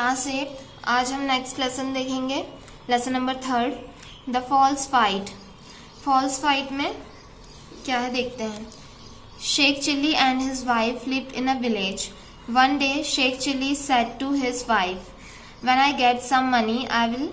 Class 8। आज हम next lesson देखेंगे, lesson number 3, the false fight. False fight में क्या है देखते हैं। Sheikh Chilli and his wife lived in a village. One day Sheikh Chilli said to his wife, when I get some money I will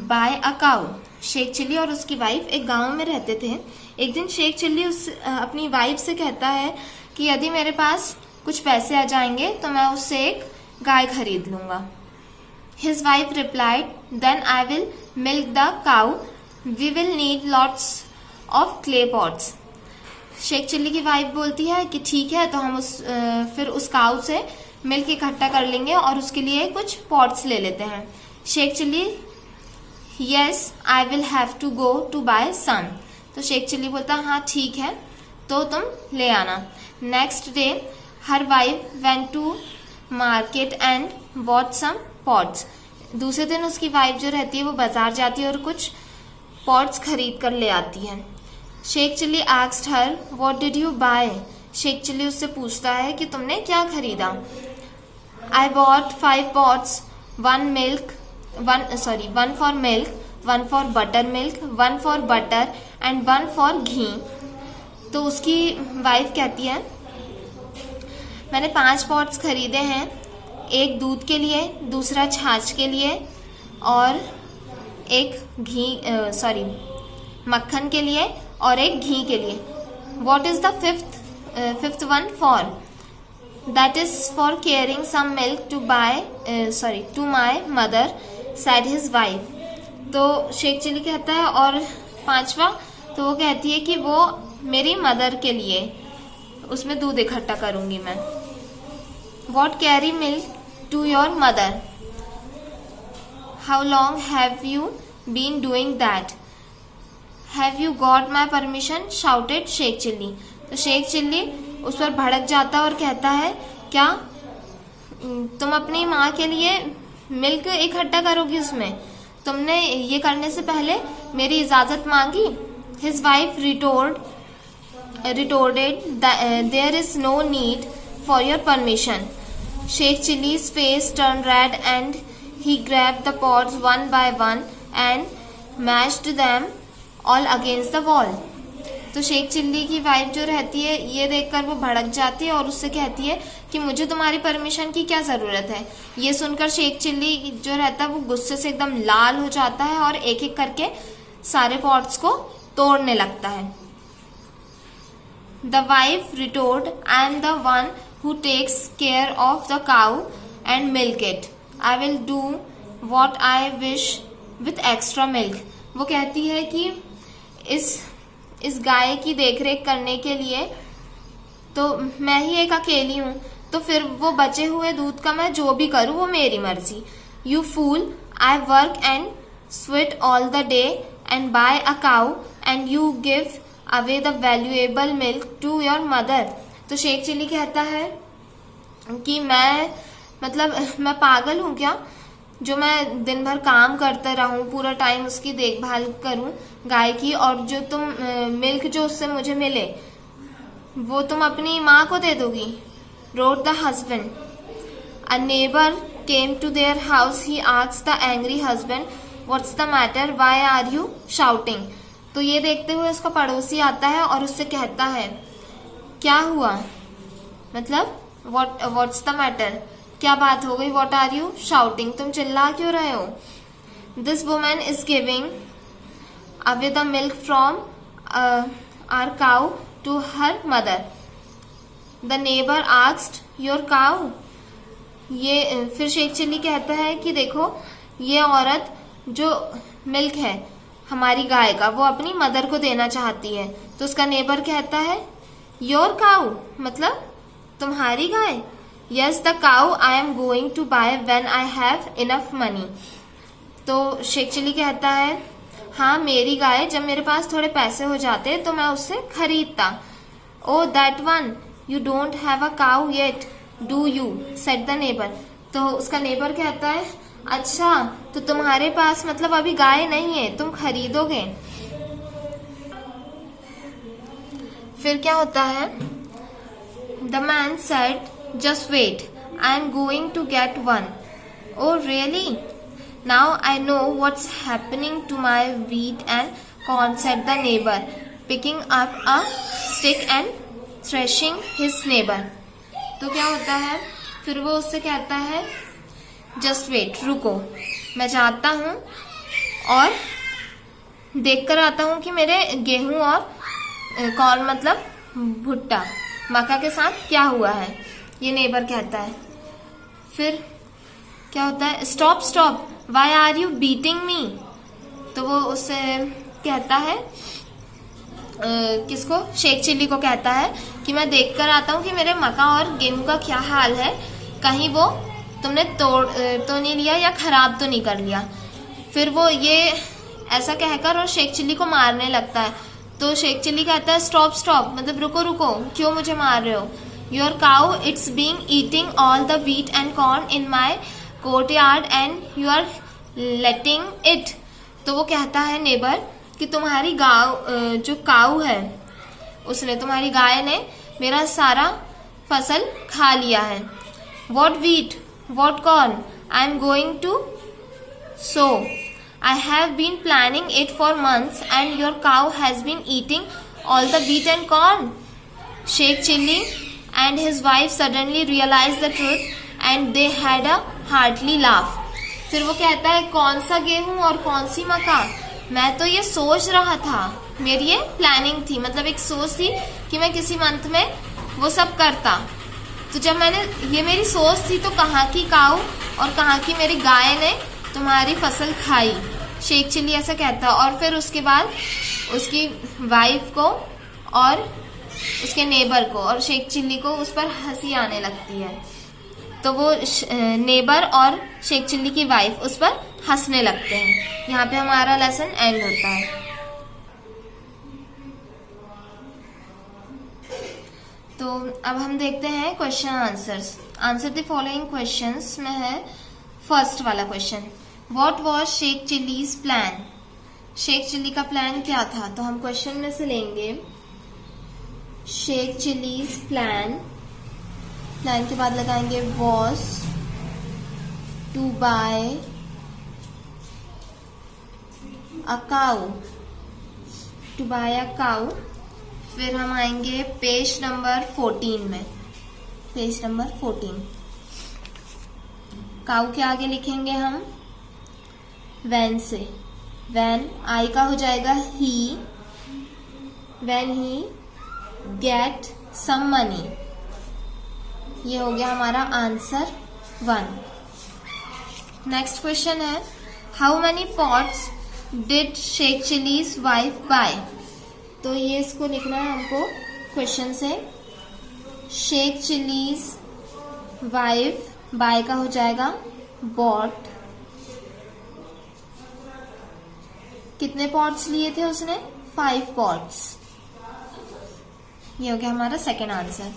buy a cow. Sheikh Chilli और उसकी wife एक गांव में रहते थे। एक दिन शेख चिल्ली अपनी वाइफ से कहता है कि यदि मेरे पास कुछ पैसे आ जाएंगे तो मैं उससे एक गाय खरीद लूंगा। His wife replied, then I will milk the cow. We will need lots of clay pots. Sheikh Chilli की वाइफ बोलती है कि ठीक है, तो हम फिर उस काऊ से मिल्क इकट्ठा कर लेंगे और उसके लिए कुछ पॉट्स ले लेते हैं। Sheikh Chilli, yes, I will have to go to buy some. तो शेख चिल्ली बोलता हाँ ठीक है, तो तुम ले आना। Next day her wife went to market and bought some pots. दूसरे दिन उसकी वाइफ जो रहती है वो बाजार जाती है और कुछ पॉट्स खरीद कर ले आती है। Sheikh Chilli asked her, what did you buy? Sheikh Chilli उससे पूछता है कि तुमने क्या खरीदा? I bought 5 pots, one for milk, one for butter milk, one for butter and one for ghee. तो उसकी वाइफ कहती है मैंने 5 पॉट्स खरीदे हैं, एक दूध के लिए, दूसरा छाछ के लिए और एक मक्खन के लिए और एक घी के लिए। What is the fifth one for? That is for carrying some milk to my mother, said his wife. तो शेख चिल्ली कहता है और 5वां, तो वो कहती है कि वो मेरी मदर के लिए, उसमें दूध इकट्ठा करूंगी मैं। What carry milk to your mother? How long have you been doing that? Have you got my permission? Shouted Sheikh Chilli. तो शेख चिल्ली उस पर भड़क जाता है और कहता है क्या तुम अपनी माँ के लिए मिल्क इकट्ठा करोगी, उसमें तुमने ये करने से पहले मेरी इजाजत मांगी? His wife retorted, there is no need for your permission. Sheikh Chilli's face turned red and he grabbed the pots one by one and mashed them all against the wall. तो शेख चिल्ली की वाइफ जो रहती है ये देखकर वो भड़क जाती है और उससे कहती है कि मुझे तुम्हारी परमिशन की क्या जरूरत है। ये सुनकर शेख चिल्ली जो रहता है वो गुस्से से एकदम लाल हो जाता है और एक एक करके सारे पॉट्स को तोड़ने लगता है। The wife retorted, I am the one who takes care of the cow and milk it. I will do what I wish with extra milk. वो कहती है कि इस गाय की देखरेख करने के लिए तो मैं ही एक अकेली हूँ, तो फिर वो बचे हुए दूध का मैं जो भी करूँ वो मेरी मर्जी। You fool, I work and sweat all the day and buy a cow and you give away the valuable milk to your mother. तो शेख चिल्ली कहता है कि मैं पागल हूँ क्या, जो मैं दिन भर काम करता रहूं, पूरा टाइम उसकी देखभाल करूं गाय की, और जो तुम मिल्क जो उससे मुझे मिले वो तुम अपनी माँ को दे दोगी। Wrote the husband. A neighbor came to their house. He asked the angry husband, what's the matter? Why are you shouting? तो ये देखते हुए उसका पड़ोसी आता है और उससे कहता है क्या हुआ, मतलब what's the matter, क्या बात हो गई? What are you shouting? तुम चिल्ला क्यों रहे हो? This woman is giving away the milk from our cow to her mother. The neighbor asked, your cow? ये फिर शेख चिल्ली कहता है कि देखो ये औरत जो मिल्क है हमारी गाय का वो अपनी मदर को देना चाहती है। तो उसका नेबर कहता है योर काऊ, मतलब तुम्हारी गाय? Yes, the cow I am going to buy when I have enough money. तो शेख चिल्ली कहता है हाँ मेरी गाय, जब मेरे पास थोड़े पैसे हो जाते तो मैं उससे खरीदता। Oh that one, you don't have a cow yet do you, said the neighbour. तो उसका नेबर कहता है अच्छा, तो तुम्हारे पास मतलब अभी गाय नहीं है, तुम खरीदोगे। फिर क्या होता है? The man said just wait, I am going to get one. Oh really? Now I know what's happening to my wheat and corn, said the neighbor, picking up a stick and thrashing his neighbor. तो क्या होता है, फिर वो उससे कहता है just wait, रुको, मैं जाता हूँ और देख कर आता हूँ कि मेरे गेहूं और कॉर्न मतलब भुट्टा, मक्का के साथ क्या हुआ है, ये नेबर कहता है। फिर क्या होता है, stop stop, why are you beating me? तो वो उससे कहता है किसको, शेख चिल्ली को कहता है कि मैं देख कर आता हूँ कि मेरे मक्का और गेहूं का क्या हाल है, कहीं वो तुमने तोड़ तो नहीं लिया या खराब तो नहीं कर लिया। फिर वो ये ऐसा कहकर और शेख चिल्ली को मारने लगता है। तो शेख चिल्ली कहता है स्टॉप स्टॉप, मतलब रुको रुको, क्यों मुझे मार रहे हो? Your cow it's being eating all the wheat and corn in my courtyard and you are letting it. तो वो कहता है नेबर कि तुम्हारी जो काऊ है, उसने, तुम्हारी गाय ने मेरा सारा फसल खा लिया है। What wheat, what corn, I am going to sow, I have been planning it for months and your cow has been eating all the wheat and corn. Sheikh Chilli and his wife suddenly realized the truth and they had a hearty laugh. फिर वो कहता है कौन सा गेहूं और कौन सी मक्का, मैं तो ये सोच रहा था, मेरी ये प्लानिंग थी, मतलब एक सोच थी कि मैं किसी मंथ में वो सब करता। तो जब मैंने, ये मेरी सोच थी, तो कहाँ की काऊ और कहाँ की मेरी गाय ने तुम्हारी फसल खाई, शेख चिल्ली ऐसा कहता। और फिर उसके बाद उसकी वाइफ को और उसके नेबर को और शेख चिल्ली को उस पर हंसी आने लगती है। तो वो नेबर और शेख चिल्ली की वाइफ उस पर हंसने लगते हैं। यहाँ पे हमारा लेसन एंड होता है। तो अब हम देखते हैं question answers. Answer the following questions में है फर्स्ट वाला question, What was Sheikh Chilli's plan? Sheikh Chilli का प्लान क्या था? तो हम क्वेश्चन में से लेंगे शेख चिल्लीज प्लान, प्लान के बाद लगाएंगे was to buy a cow, to buy a cow। फिर हम आएंगे पेज नंबर 14 में, पेज नंबर 14, काऊ के आगे लिखेंगे हम वैन से, वैन आई का हो जाएगा ही, when he get some money. ये हो गया हमारा आंसर 1। नेक्स्ट क्वेश्चन है how many pots did Sheikh Chilli's wife buy? तो ये इसको लिखना है हमको क्वेश्चन से, शेख चिल्लीज वाइफ, बाय का हो जाएगा बॉट, कितने पॉट्स लिए थे उसने? 5 पॉट्स। ये हो गया हमारा सेकेंड आंसर।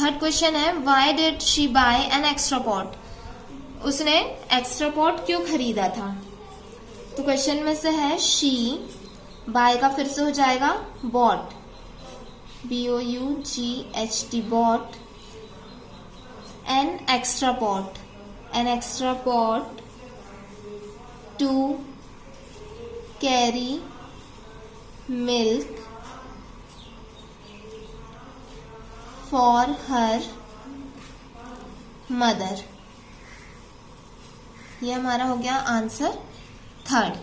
थर्ड क्वेश्चन है why did she buy an extra pot? उसने एक्स्ट्रा पॉट क्यों खरीदा था? तो क्वेश्चन में से है शी, बाय का फिर से हो जाएगा bought, BOUGHT, bought an extra pot, an extra pot to carry milk for her mother। ये हमारा हो गया आंसर थर्ड।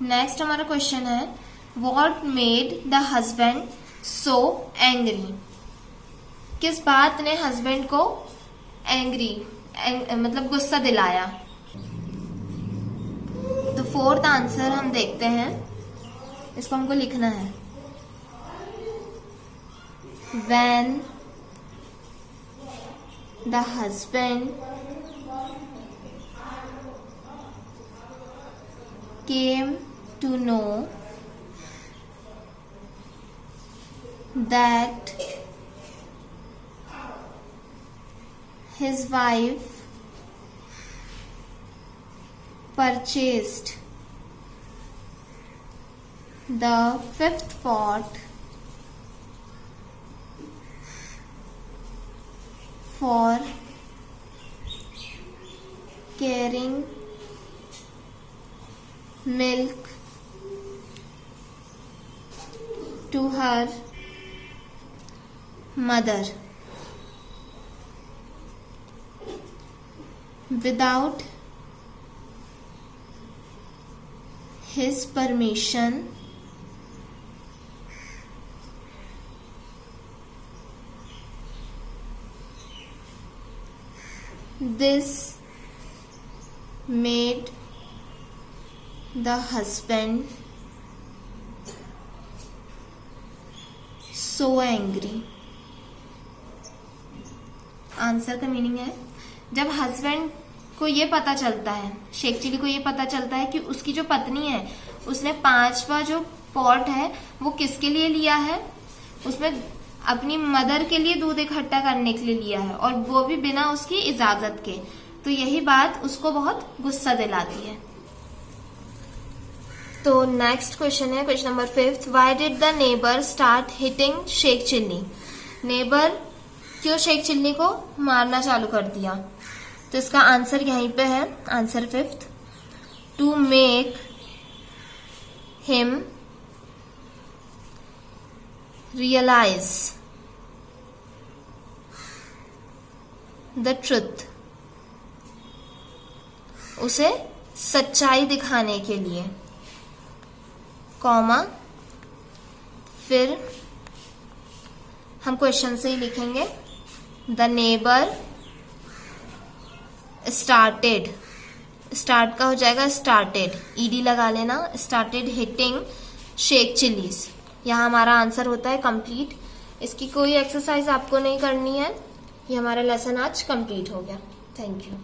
नेक्स्ट हमारा क्वेश्चन है What made the husband so angry? किस बात ने हस्बैंड को एंग्री, मतलब गुस्सा दिलाया? तो फोर्थ आंसर हम देखते हैं, इसको हमको लिखना है When the husband came to know that his wife purchased the 5th pot for carrying milk to her mother without his permission. This made the husband so angry. Answer का meaning है, जब हस्बैंड को ये पता चलता है, Sheikh chilli को ये पता चलता है कि उसकी जो पत्नी है उसने 5वां जो पॉट है वो किसके लिए लिया है, उसमें अपनी मदर के लिए दूध इकट्ठा करने के लिए लिया है और वो भी बिना उसकी इजाजत के, तो यही बात उसको बहुत गुस्सा दिलाती है। तो नेक्स्ट क्वेश्चन है question number 5। Why did the neighbour start hitting Sheikh Chilli? Neighbour क्यों शेख चिल्ली को मारना चालू कर दिया? तो इसका आंसर यहीं पे है, answer 5th, to make him realise the truth, उसे सच्चाई दिखाने के लिए, कॉमा फिर हम क्वेश्चन से ही लिखेंगे द नेबर स्टार्टेड, स्टार्ट का हो जाएगा स्टार्टेड, ईडी लगा लेना, स्टार्टेड हिटिंग शेख चिल्लीज। यहाँ हमारा आंसर होता है कंप्लीट। इसकी कोई एक्सरसाइज आपको नहीं करनी है, ये हमारा लेसन आज कंप्लीट हो गया। Thank you.